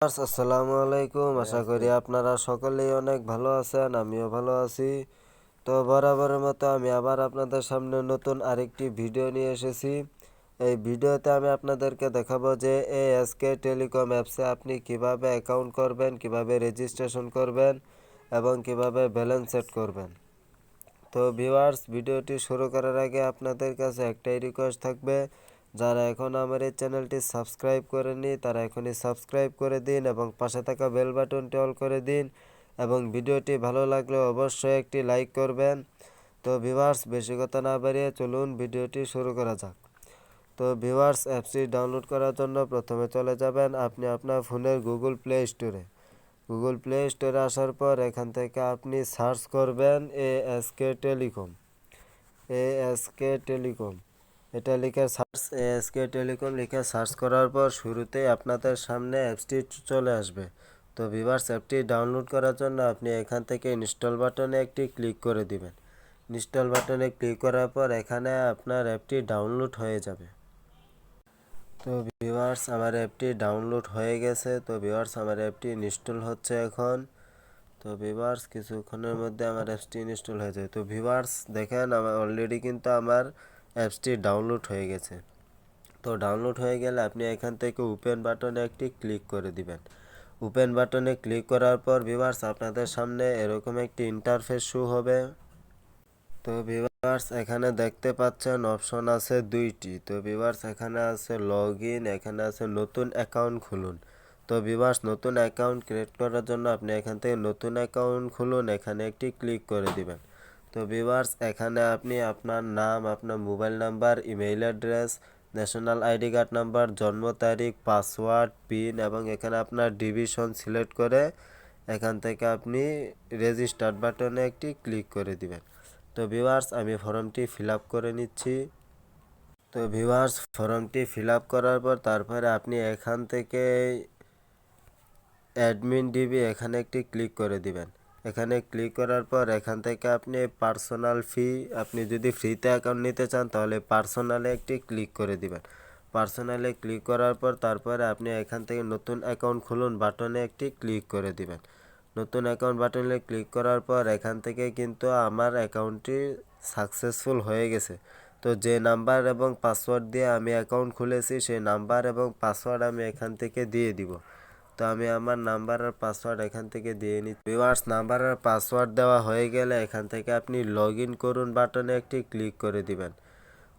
আসসালামু আলাইকুম, আশা করি আপনারা সকলেই অনেক ভালো আছেন, আমিও ভালো আছি। তো বরাবরের মতো আমি আবার আপনাদের সামনে নতুন আরেকটি ভিডিও নিয়ে এসেছি। এই ভিডিওতে আমি আপনাদেরকে দেখাবো যে এএসকে টেলিকম অ্যাপসে আপনি কিভাবে অ্যাকাউন্ট করবেন, কিভাবে রেজিস্ট্রেশন করবেন এবং কিভাবে ব্যালেন্স সেট করবেন। তো ভিউয়ার্স, ভিডিওটি শুরু করার আগে আপনাদের কাছে একটাই রিকোয়েস্ট থাকবে, যারা এখন আমার এই চ্যানেলটি সাবস্ক্রাইব করেনি তারা এখনই সাবস্ক্রাইব করে দিন এবং পাশে থাকা বেল বাটনটি অল করে দিন এবং ভিডিওটি ভালো লাগলে অবশ্যই একটি লাইক করবেন। তো ভিউয়ার্স, বেশি কথা না বাড়িয়ে চলুন ভিডিওটি শুরু করা যাক। তো ভিউয়ার্স, অ্যাপসটি ডাউনলোড করার জন্য প্রথমে চলে যাবেন আপনি আপনার ফোনের গুগল প্লে স্টোরে। গুগল প্লে স্টোরে আসার পর এখান থেকে আপনি সার্চ করবেন এএসকে টেলিকম। এএসকে টেলিকম এটা লিখে এএসকে টেলিকম লিখে সার্চ করার পর শুরুতেই আপনাদের সামনে অ্যাপসটি চলে আসবে। তো ভিউয়ার্স, অ্যাপটি ডাউনলোড করার জন্য আপনি এখান থেকে ইনস্টল বাটনে একটি ক্লিক করে দিবেন। ইনস্টল বাটনে ক্লিক করার পর এখানে আপনার অ্যাপটি ডাউনলোড হয়ে যাবে। তো ভিউয়ার্স, আমার অ্যাপটি ডাউনলোড হয়ে গেছে। তো ভিউয়ার্স, আমার অ্যাপটি ইনস্টল হচ্ছে এখন। তো ভিউয়ার্স, কিছুক্ষণের মধ্যে আমার অ্যাপসটি ইনস্টল হয়ে যায়। তো ভিউয়ার্স, দেখেন আমার অলরেডি কিন্তু আমার অ্যাপসটি ডাউনলোড হয়ে গেছে। তো ডাউনলোড হয়ে গেলে আপনি এখান থেকে ওপেন বাটনে একটি ক্লিক করে দিবেন। ওপেন বাটনে ক্লিক করার পর ভিউয়ার্স, আপনাদের সামনে এরকম একটি ইন্টারফেস শো হবে। তো ভিউয়ার্স, এখানে দেখতে পাচ্ছেন অপশন আছে দুইটি। তো ভিউয়ার্স, এখানে আছে লগ ইন, এখানে আছে নতুন অ্যাকাউন্ট খুলুন। তো ভিউয়ার্স, নতুন অ্যাকাউন্ট ক্রিয়েট করার জন্য আপনি এখান থেকে নতুন অ্যাকাউন্ট খুলুন এখানে একটি ক্লিক করে দিবেন। তো ভিউয়ার্স, এখানে আপনি আপনার নাম, আপনার mobile number, email address, national ID card number, জন্ম তারিখ, পাসওয়ার্ড, পিন এবং এখানে আপনার ডিভিশন সিলেক্ট করে এখান থেকে আপনি রেজিস্টার বাটনে একটি ক্লিক করে দিবেন। তো ভিউয়ার্স, আমি ফর্মটি ফিল আপ করে নিচ্ছি। তো ভিউয়ার্স, ফর্মটি ফিল আপ করার পর তারপরে আপনি এখান থেকে অ্যাডমিন ডিবি এখানে একটি ক্লিক করে দিবেন। এখানে ক্লিক করার পর এখান থেকে আপনি পার্সোনাল ফি, আপনি যদি ফ্রিতে অ্যাকাউন্ট নিতে চান তাহলে পার্সোনালে একটি ক্লিক করে দিবেন। পার্সোনালে ক্লিক করার পর তারপরে আপনি এখান থেকে নতুন অ্যাকাউন্ট খুলুন বাটনে একটি ক্লিক করে দিবেন। নতুন অ্যাকাউন্ট বাটনে ক্লিক করার পর এখান থেকে কিন্তু আমার অ্যাকাউন্টটি সাকসেসফুল হয়ে গেছে। তো যে নাম্বার এবং পাসওয়ার্ড দিয়ে আমি অ্যাকাউন্ট খুলেছি সেই নাম্বার এবং পাসওয়ার্ড আমি এখান থেকে দিয়ে দিব। তো আমি আমার নাম্বার আর পাসওয়ার্ড এখান থেকে দিয়ে নিচ্ছি। ভিউয়ার্স, নাম্বার আর পাসওয়ার্ড দেওয়া হয়ে গেলে এখান থেকে আপনি লগ ইন করুন বাটনে একটি ক্লিক করে দিবেন।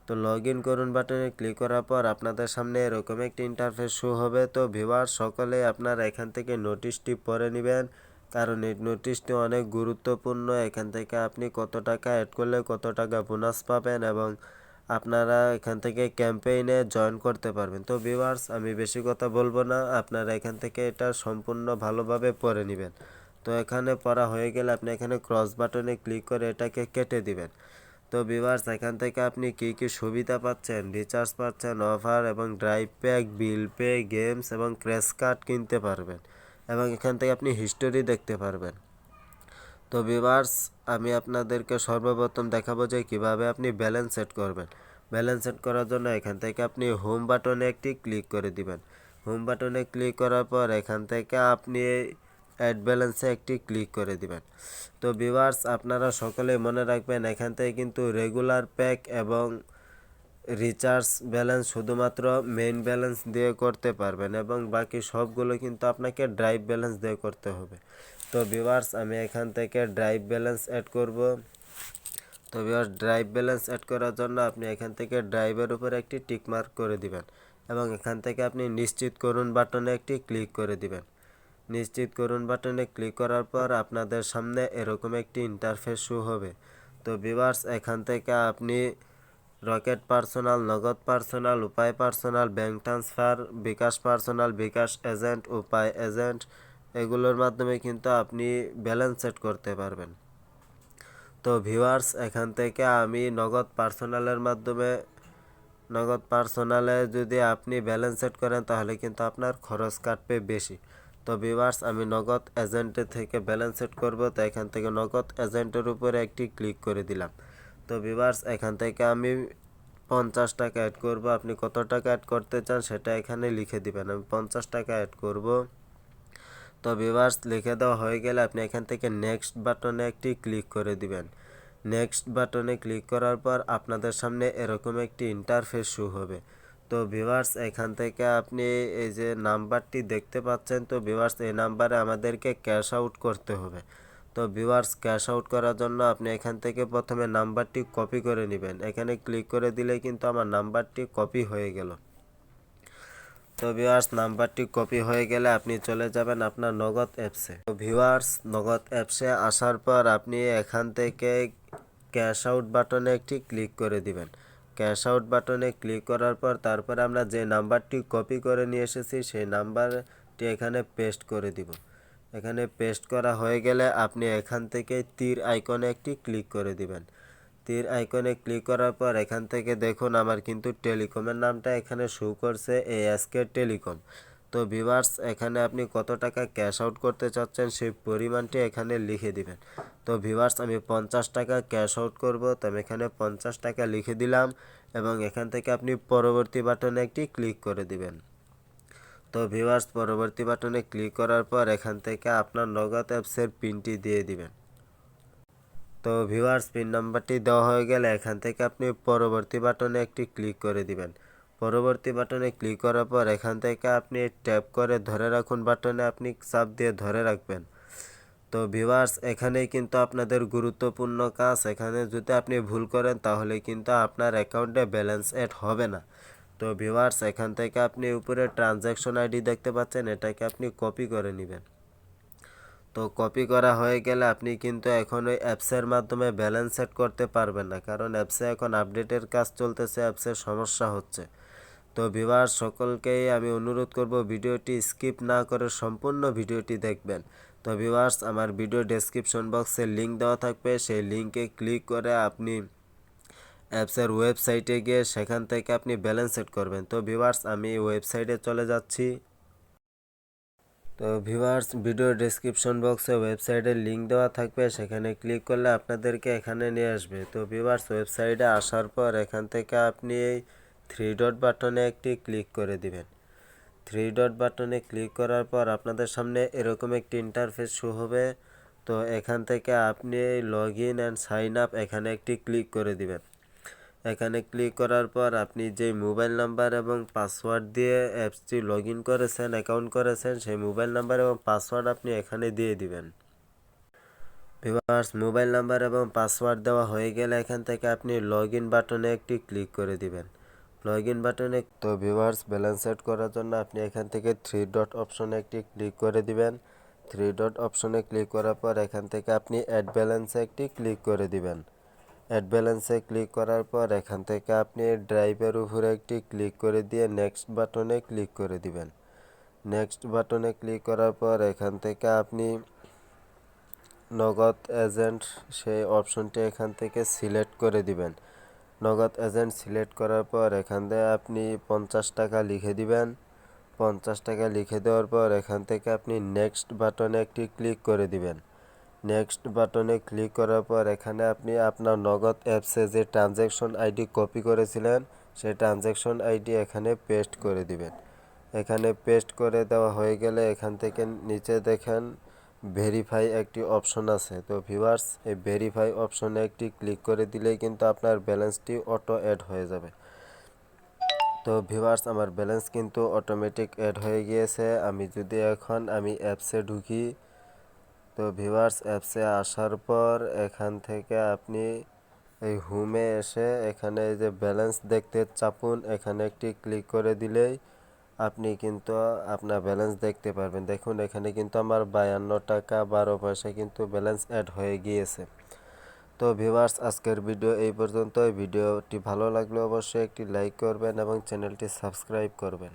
তো লগ ইন করুন বাটনে ক্লিক করার পর আপনাদের সামনে এরকম একটি ইন্টারফেস শো হবে। তো ভিউয়ার্স, সকলে আপনারা এখান থেকে নোটিশটি পড়ে নেবেন, কারণ এই নোটিশটি অনেক গুরুত্বপূর্ণ। এখান থেকে আপনি কত টাকা অ্যাড করলে কত টাকা বোনাস পাবেন এবং আপনারা এখান থেকে ক্যাম্পেইনে জয়েন করতে পারবেন। তো ভিউয়ার্স, আমি বেশি কথা বলবো না, আপনারা এখান থেকে এটা সম্পূর্ণ ভালোভাবে পড়ে নেবেন। তো এখানে পড়া হয়ে গেলে আপনি এখানে ক্রস বাটনে ক্লিক করে এটাকে কেটে দিবেন। তো ভিউয়ার্স, এখান থেকে আপনি কী কী সুবিধা পাচ্ছেন, রিচার্জ পাচ্ছেন, অফার এবং drive pack, bill pay, games এবং ক্র্যাশ কার্ড কিনতে পারবেন এবং এখান থেকে আপনি হিস্টোরি দেখতে পারবেন। তো ভিউয়ার্স, আমি আপনাদেরকে সর্বপ্রথম দেখাবো যে কিভাবে আপনি ব্যালেন্স সেট করবেন। ব্যালেন্স সেট করার জন্য এখান থেকে আপনি হোম বাটনে একটি ক্লিক করে দিবেন। হোম বাটনে ক্লিক করার পর এখান থেকে আপনি অ্যাড ব্যালেন্সে একটি ক্লিক করে দিবেন। তো ভিউয়ার্স, আপনারা সকলে মনে রাখবেন এখান থেকে কিন্তু রেগুলার প্যাক এবং রিচার্জ ব্যালেন্স শুধুমাত্র মেইন ব্যালেন্স দিয়ে করতে পারবেন এবং বাকি সবগুলো কিন্তু আপনাকে ড্রাইভ ব্যালেন্স দিয়ে করতে হবে। তো ভিউয়ার্স, আমি এখান থেকে ড্রাইভ ব্যালেন্স অ্যাড করব। তো ভিউয়ার্স, ড্রাইভ ব্যালেন্স অ্যাড করার জন্য আপনি এখান থেকে ড্রাইভের উপর একটি টিক মার্ক করে দিবেন এবং এখান থেকে আপনি নিশ্চিত করুন বাটনে একটি ক্লিক করে দিবেন। নিশ্চিত করুন বাটনে ক্লিক করার পর আপনাদের সামনে এরকম একটি ইন্টারফেস শো হবে। তো ভিউয়ার্স, এখান থেকে আপনি রকেট পার্সোনাল, নগদ পার্সোনাল, উপায় পার্সোনাল, ব্যাংক ট্রান্সফার, বিকাশ পার্সোনাল, বিকাশ এজেন্ট, উপায় এজেন্ট এগুলোর মাধ্যমে কিন্তু আপনি ব্যালেন্স সেট করতে পারবেন। তো ভিউয়ার্স, এখান থেকে আমি নগদ পার্সোনালে যদি আপনি ব্যালেন্স সেট করেন তাহলে কিন্তু আপনার খরচ কাটবে বেশি। তো ভিউয়ার্স, আমি নগদ এজেন্টের থেকে ব্যালেন্স সেট করব। তো এখান থেকে নগদ এজেন্টের উপরে একটি ক্লিক করে দিলাম। তো ভিউয়ার্স, এখান থেকে আমি 50 টাকা অ্যাড করব। আপনি কত টাকা অ্যাড করতে চান সেটা এখানে লিখে দিবেন। আমি 50 টাকা অ্যাড করব। তো ভিউয়ার্স লিখে দেওয়া হয়ে গেলে আপনি এখান থেকে নেক্সট বাটনে একটি ক্লিক করে দিবেন। নেক্সট বাটনে ক্লিক করার পর আপনাদের সামনে এরকম একটি ইন্টারফেস শো হবে। তো ভিউয়ার্স এখান থেকে আপনি এই যে নাম্বারটি দেখতে পাচ্ছেন, তো ভিউয়ার্স এই নাম্বারে আমাদেরকে ক্যাশ আউট করতে হবে। তো ভিউয়ার্স ক্যাশ আউট করার জন্য আপনি এখান থেকে প্রথমে নাম্বারটি কপি করে নেবেন। এখানে ক্লিক করে দিলে কিন্তু আমার নাম্বারটি কপি হয়ে গেল। তো ভিউয়ার্স নাম্বারটি কপি হয়ে গেলে আপনি চলে যাবেন আপনার নগদ অ্যাপসে। তো ভিউয়ার্স নগদ অ্যাপসে আসার পর আপনি এখান থেকে ক্যাশ আউট বাটনে একটি ক্লিক করে দিবেন। ক্যাশ আউট বাটনে ক্লিক করার পর তারপরে আমরা যে নাম্বারটি কপি করে নিয়ে এসেছি সেই নাম্বারটি এখানে পেস্ট করে দিব। এখানে পেস্ট করা হয়ে গেলে আপনি এখান থেকে তীর আইকনে একটি ক্লিক করে দিবেন। তীর আইকনে ক্লিক করার পর এখান থেকে দেখুন আমার কিন্তু টেলিকমের নামটা এখানে শো করছে এএসকে টেলিকম। তো ভিউয়ার্স এখানে আপনি কত টাকা ক্যাশ আউট করতে চাচ্ছেন সেই পরিমাণটি এখানে লিখে দিবেন। তো ভিউয়ার্স আমি 50 টাকা ক্যাশ আউট করব, তো আমি এখানে 50 টাকা লিখে দিলাম এবং এখান থেকে আপনি পরবর্তী বাটনে একটি ক্লিক করে দিবেন। তো ভিউয়ার্স পরবর্তী বাটনে ক্লিক করার পর এখান থেকে আপনার নগদ অ্যাপসের পিনটি দিয়ে দিবেন। তো ভিউয়ার্স পিন নাম্বারটি দেওয়া হয়ে গেলে এখান থেকে আপনি পরবর্তী বাটনে একটি ক্লিক করে দিবেন। পরবর্তী বাটনে ক্লিক করার পর এখান থেকে আপনি ট্যাপ করে ধরে রাখুন বাটনে আপনি চাপ দিয়ে ধরে রাখবেন। তো ভিউয়ার্স এখানেই কিন্তু আপনাদের গুরুত্বপূর্ণ কাজ, এখানে যদি আপনি ভুল করেন তাহলে কিন্তু আপনার অ্যাকাউন্টে ব্যালেন্স অ্যাড হবে না। তো ভিউয়ার্স এখান থেকে আপনি উপরে ট্রানজ্যাকশন আইডি দেখতে পাচ্ছেন, এটাকে আপনি কপি করে নেবেন। তো কপি করা হয়ে গেলে আপনি কিন্তু এখন ওই অ্যাপসের মাধ্যমে ব্যালেন্স সেট করতে পারবেন না, কারণ অ্যাপসে এখন আপডেটের কাজ চলতেছে, অ্যাপসের সমস্যা হচ্ছে। তো ভিউয়ার্স সকলকেই আমি অনুরোধ করব ভিডিওটি স্কিপ না করে সম্পূর্ণ ভিডিওটি দেখবেন। তো ভিউয়ার্স আমার ভিডিও ডেসক্রিপশন বক্সে লিঙ্ক দেওয়া থাকবে, সেই লিঙ্কে ক্লিক করে আপনি অ্যাপসের ওয়েবসাইটে গিয়ে সেখান থেকে আপনি ব্যালেন্স সেট করবেন। তো ভিউয়ার্স আমি ওয়েবসাইটে চলে যাচ্ছি। তো ভিউয়ার্স ভিডিও ডেসক্রিপশন বক্সে ওয়েবসাইটের লিঙ্ক দেওয়া থাকবে, সেখানে ক্লিক করলে আপনাদেরকে এখানে নিয়ে আসবে। তো ভিউয়ার্স ওয়েবসাইটে আসার পর এখান থেকে আপনি এই 3 ডট বাটনে একটি ক্লিক করে দিবেন। 3 ডট বাটনে ক্লিক করার পর আপনাদের সামনে এরকম একটি ইন্টারফেস শো হবে। তো এখান থেকে আপনি এই log in and sign up এখানে একটি ক্লিক করে দিবেন। এখানে ক্লিক করার পর আপনি যে মোবাইল নাম্বার এবং পাসওয়ার্ড দিয়ে অ্যাপসটি লগ ইন করেছেন, অ্যাকাউন্ট করেছেন, সেই মোবাইল নাম্বার এবং পাসওয়ার্ড আপনি এখানে দিয়ে দিবেন। ভিউয়ার্স মোবাইল নাম্বার এবং পাসওয়ার্ড দেওয়া হয়ে গেলে এখান থেকে আপনি লগ ইন বাটনে একটি ক্লিক করে দিবেন। লগ ইন বাটনে তো ভিউয়ার্স ব্যালেন্স সেট করার জন্য আপনি এখান থেকে 3 ডট অপশনে একটি ক্লিক করে দিবেন। 3 ডট অপশনে ক্লিক করার পর এখান থেকে আপনি অ্যাড ব্যালেন্সে একটি ক্লিক করে দিবেন। অ্যাড ব্যালেন্সে ক্লিক করার পর এখান থেকে আপনি ড্রাইভের উপরে একটি ক্লিক করে দিয়ে নেক্সট বাটনে ক্লিক করে দিবেন। নেক্সট বাটনে ক্লিক করার পর এখান থেকে আপনি নগদ এজেন্ট সেই অপশনটি এখান থেকে সিলেক্ট করে দিবেন। নগদ এজেন্ট সিলেক্ট করার পর এখান থেকে আপনি 50 টাকা লিখে দিবেন। 50 টাকা লিখে দেওয়ার পর এখান থেকে আপনি নেক্সট বাটনে একটি ক্লিক করে দিবেন। নেক্সট বাটনে ক্লিক করার পর এখানে আপনি আপনার নগদ অ্যাপসে যে ট্রানজ্যাকশন আইডি কপি করেছিলেন সেই ট্রানজ্যাকশন আইডি এখানে পেস্ট করে দিবেন। এখানে পেস্ট করে দেওয়া হয়ে গেলে এখান থেকে নিচে দেখেন ভেরিফাই একটি অপশন আছে। তো ভিউয়ার্স এই ভেরিফাই অপশনে একটি ক্লিক করে দিলেই কিন্তু আপনার ব্যালেন্সটি অটো অ্যাড হয়ে যাবে। তো ভিউয়ার্স আমার ব্যালেন্স কিন্তু অটোমেটিক অ্যাড হয়ে গিয়েছে। আমি যদি এখন অ্যাপসে ঢুকি, তো ভিউয়ার্স অ্যাপসে আসার পর এখান থেকে আপনি এই হোমে এসে এখানে এই যে ব্যালেন্স দেখতে চাপুন, এখানে একটি ক্লিক করে দিলেই আপনি কিন্তু আপনার ব্যালেন্স দেখতে পারবেন। দেখুন এখানে কিন্তু আমার 52 টাকা 12 পয়সা কিন্তু ব্যালেন্স অ্যাড হয়ে গিয়েছে। তো ভিউয়ার্স আজকের ভিডিও এই পর্যন্ত। ভিডিওটি ভালো লাগলে অবশ্যই একটি লাইক করবেন এবং চ্যানেলটি সাবস্ক্রাইব করবেন।